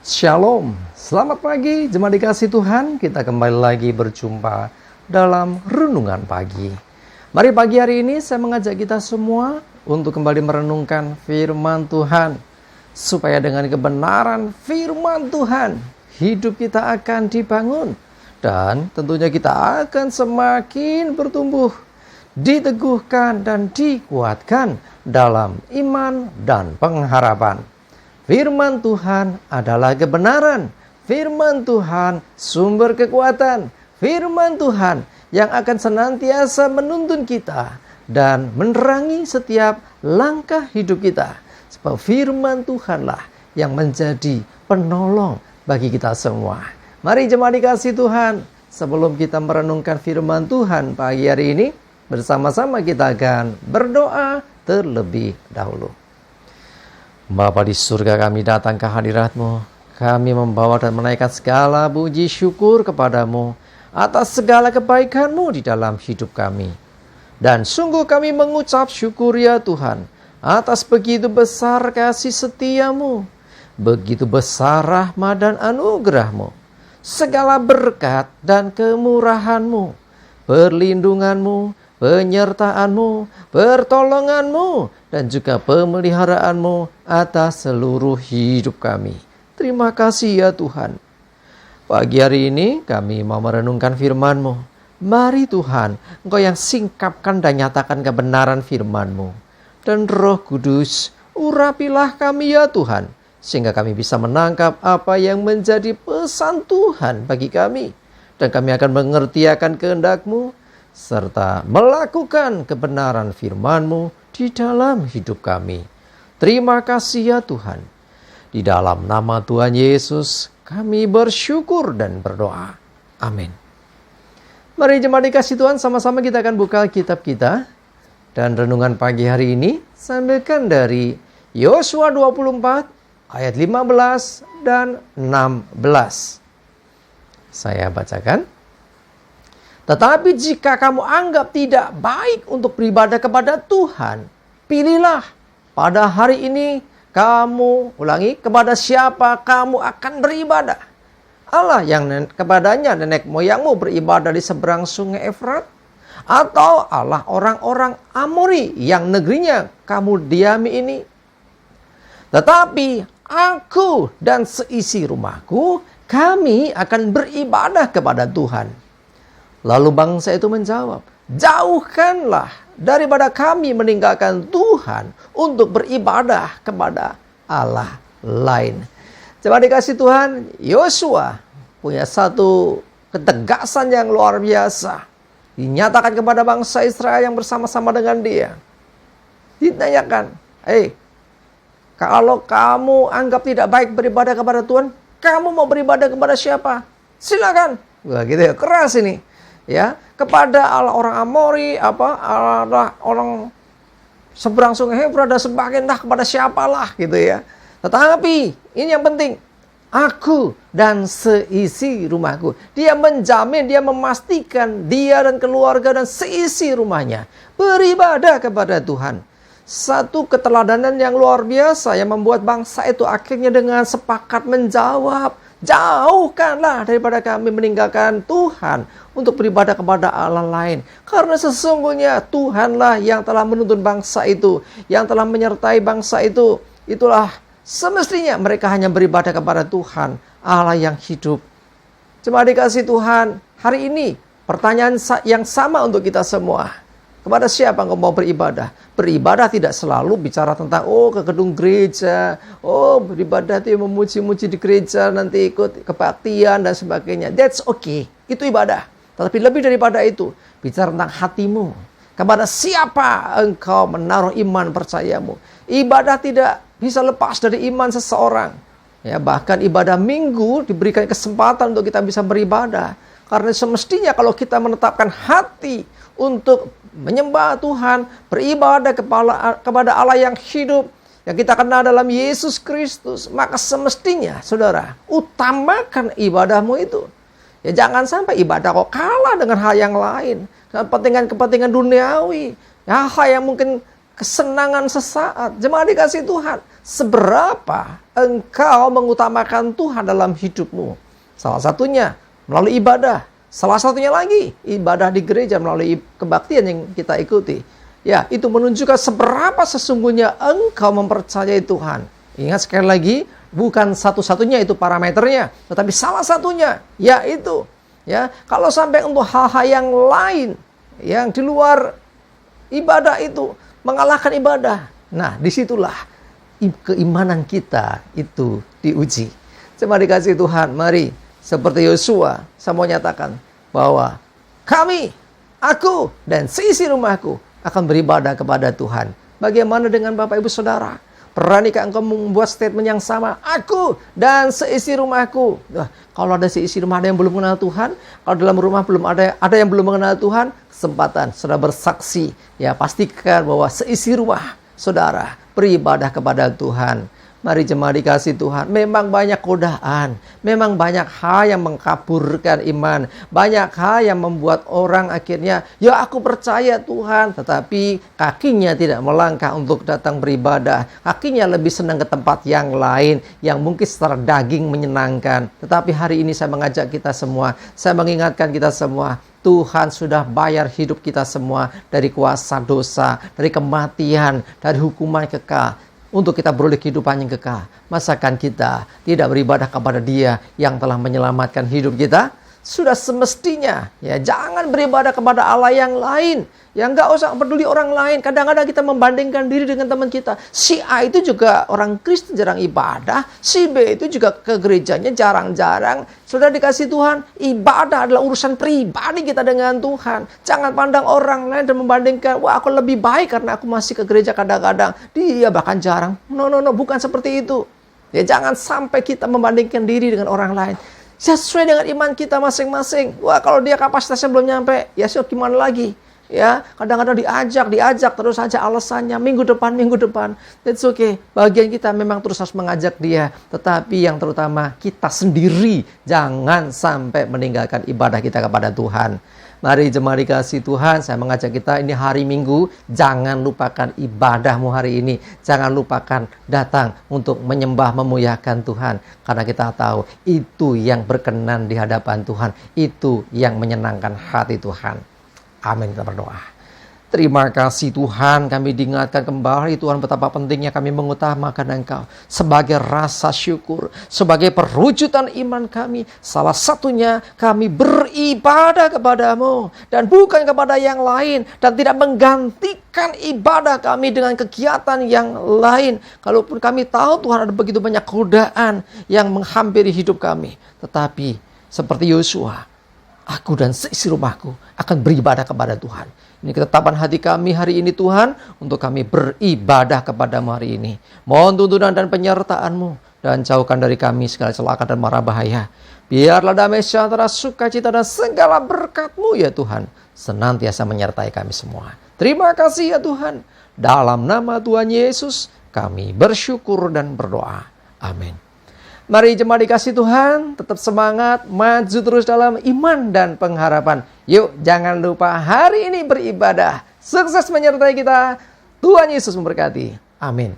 Shalom, selamat pagi jemaat dikasih Tuhan. Kita kembali lagi berjumpa dalam renungan pagi. Mari pagi hari ini saya mengajak kita semua untuk kembali merenungkan firman Tuhan, supaya dengan kebenaran firman Tuhan hidup kita akan dibangun, dan tentunya kita akan semakin bertumbuh, diteguhkan dan dikuatkan dalam iman dan pengharapan. Firman Tuhan adalah kebenaran. Firman Tuhan sumber kekuatan. Firman Tuhan yang akan senantiasa menuntun kita dan menerangi setiap langkah hidup kita. Sebab firman Tuhanlah yang menjadi penolong bagi kita semua. Mari jemaat dikasih Tuhan, sebelum kita merenungkan firman Tuhan pagi hari ini, bersama-sama kita akan berdoa terlebih dahulu. Bapa di surga, kami datang ke hadirat-Mu. Kami membawa dan menaikkan segala puji syukur kepadamu atas segala kebaikan-Mu di dalam hidup kami. Dan sungguh kami mengucap syukur ya Tuhan, atas begitu besar kasih setia-Mu, begitu besar rahmat dan anugerah-Mu, segala berkat dan kemurahan-Mu, perlindungan-Mu, penyertaan-Mu, pertolongan-Mu, dan juga pemeliharaanmu atas seluruh hidup kami. Terima kasih ya Tuhan. Pagi hari ini kami mau merenungkan firman-Mu. Mari Tuhan, Engkau yang singkapkan dan nyatakan kebenaran firman-Mu. Dan Roh Kudus, urapilah kami ya Tuhan, sehingga kami bisa menangkap apa yang menjadi pesan Tuhan bagi kami. Dan kami akan mengerti akan kehendak-Mu, serta melakukan kebenaran firman-Mu di dalam hidup kami. Terima kasih ya Tuhan. Di dalam nama Tuhan Yesus kami bersyukur dan berdoa. Amin. Mari jemaat dikasih Tuhan, sama-sama kita akan buka kitab kita. Dan renungan pagi hari ini saya ambilkan dari Yosua 24 ayat 15 dan 16. Saya bacakan. Tetapi jika kamu anggap tidak baik untuk beribadah kepada Tuhan, pilihlah pada hari ini kepada siapa kamu akan beribadah. Allah yang kepadanya nenek moyangmu beribadah di seberang sungai Efrat, atau Allah orang-orang Amori yang negerinya kamu diami ini. Tetapi aku dan seisi rumahku, kami akan beribadah kepada Tuhan. Lalu bangsa itu menjawab, jauhkanlah daripada kami meninggalkan Tuhan untuk beribadah kepada Allah lain. Coba dikasih Tuhan, Yosua punya satu ketegasan yang luar biasa. Dinyatakan kepada bangsa Israel yang bersama-sama dengan dia. Ditanyakan, kalau kamu anggap tidak baik beribadah kepada Tuhan, kamu mau beribadah kepada siapa? Silakan. Wah, gitu ya, keras ini. Ya, kepada Allah orang Amori, Allah orang seberang sungai Efrat dan sebagainya, kepada siapalah gitu ya. Tetapi ini yang penting, aku dan seisi rumahku. Dia menjamin, dia memastikan dia dan keluarga dan seisi rumahnya beribadah kepada Tuhan. Satu keteladanan yang luar biasa yang membuat bangsa itu akhirnya dengan sepakat menjawab, jauhkanlah daripada kami meninggalkan Tuhan untuk beribadah kepada Allah lain. Karena sesungguhnya Tuhanlah yang telah menuntun bangsa itu, yang telah menyertai bangsa itu. Itulah semestinya mereka hanya beribadah kepada Tuhan, Allah yang hidup. Cuma dikasih Tuhan, hari ini pertanyaan yang sama untuk kita semua. Kepada siapa engkau mau beribadah? Beribadah tidak selalu bicara tentang ke gedung gereja, beribadah itu memuji-muji di gereja, nanti ikut kebaktian dan sebagainya. That's okay, itu ibadah. Tetapi lebih daripada itu, bicara tentang hatimu. Kepada siapa engkau menaruh iman percayamu? Ibadah tidak bisa lepas dari iman seseorang. Ya, bahkan ibadah minggu diberikan kesempatan untuk kita bisa beribadah. Karena semestinya kalau kita menetapkan hati untuk menyembah Tuhan, beribadah kepada Allah yang hidup, yang kita kenal dalam Yesus Kristus, maka semestinya, saudara, utamakan ibadahmu itu. Ya, jangan sampai ibadah kok kalah dengan hal yang lain, kepentingan-kepentingan duniawi, hal yang mungkin kesenangan sesaat. Jemaat dikasih Tuhan, seberapa engkau mengutamakan Tuhan dalam hidupmu? Salah satunya melalui ibadah. Salah satunya lagi, ibadah di gereja melalui kebaktian yang kita ikuti. Ya, itu menunjukkan seberapa sesungguhnya engkau mempercayai Tuhan. Ingat sekali lagi, bukan satu-satunya itu parameternya, tetapi salah satunya, yaitu, ya, kalau sampai untuk hal-hal yang lain, yang di luar ibadah itu, mengalahkan ibadah. Nah, disitulah keimanan kita itu diuji. Cuma dikasih Tuhan, mari, seperti Yosua, saya mau nyatakan bahwa kami, aku, dan seisi rumahku akan beribadah kepada Tuhan. Bagaimana dengan Bapak Ibu Saudara? Beranikah engkau membuat statement yang sama? Aku dan seisi rumahku. Nah, kalau ada seisi rumah ada yang belum mengenal Tuhan, kalau dalam rumah belum ada yang belum mengenal Tuhan, kesempatan sudah bersaksi. Ya, pastikan bahwa seisi rumah saudara beribadah kepada Tuhan. Mari jemaat dikasih Tuhan, memang banyak godaan, memang banyak hal yang mengkaburkan iman, banyak hal yang membuat orang akhirnya, ya aku percaya Tuhan, tetapi kakinya tidak melangkah untuk datang beribadah, kakinya lebih senang ke tempat yang lain, yang mungkin secara daging menyenangkan. Tetapi hari ini saya mengajak kita semua, saya mengingatkan kita semua, Tuhan sudah bayar hidup kita semua dari kuasa dosa, dari kematian, dari hukuman kekal, untuk kita beroleh kehidupan yang kekal. Masakan kita tidak beribadah kepada Dia yang telah menyelamatkan hidup kita? Sudah semestinya, ya, jangan beribadah kepada Allah yang lain. Ya, nggak usah peduli orang lain. Kadang-kadang kita membandingkan diri dengan teman kita. Si A itu juga orang Kristen jarang ibadah. Si B itu juga ke gerejanya jarang-jarang. Sudah dikasih Tuhan, ibadah adalah urusan pribadi kita dengan Tuhan. Jangan pandang orang lain dan membandingkan, wah aku lebih baik karena aku masih ke gereja kadang-kadang. Dia bahkan jarang. No, bukan seperti itu. Ya, jangan sampai kita membandingkan diri dengan orang lain. Sesuai dengan iman kita masing-masing. Wah, kalau dia kapasitasnya belum nyampe, ya sih gimana lagi? Ya, kadang-kadang diajak terus saja alasannya minggu depan. That's okay. Bagian kita memang terus harus mengajak dia, tetapi yang terutama kita sendiri jangan sampai meninggalkan ibadah kita kepada Tuhan. Mari jemaat dikasih Tuhan, saya mengajak kita ini hari Minggu, jangan lupakan ibadahmu hari ini. Jangan lupakan datang untuk menyembah, memuliakan Tuhan. Karena kita tahu itu yang berkenan di hadapan Tuhan. Itu yang menyenangkan hati Tuhan. Amin, kita berdoa. Terima kasih Tuhan, kami diingatkan kembali Tuhan betapa pentingnya kami mengutamakan Engkau sebagai rasa syukur, sebagai perwujudan iman kami. Salah satunya kami beribadah kepadamu dan bukan kepada yang lain, dan tidak menggantikan ibadah kami dengan kegiatan yang lain. Kalaupun kami tahu Tuhan ada begitu banyak godaan yang menghampiri hidup kami, tetapi seperti Yosua, aku dan seisi rumahku akan beribadah kepada Tuhan. Ini ketetapan hati kami hari ini Tuhan, untuk kami beribadah kepadamu hari ini. Mohon tuntunan dan penyertaan-Mu, dan jauhkan dari kami segala celaka dan mara bahaya. Biarlah damai sejahtera, sukacita dan segala berkat-Mu ya Tuhan, senantiasa menyertai kami semua. Terima kasih ya Tuhan. Dalam nama Tuhan Yesus kami bersyukur dan berdoa. Amin. Mari jemaat dikasih Tuhan, tetap semangat, maju terus dalam iman dan pengharapan. Yuk, jangan lupa hari ini beribadah. Sukses menyertai kita. Tuhan Yesus memberkati. Amin.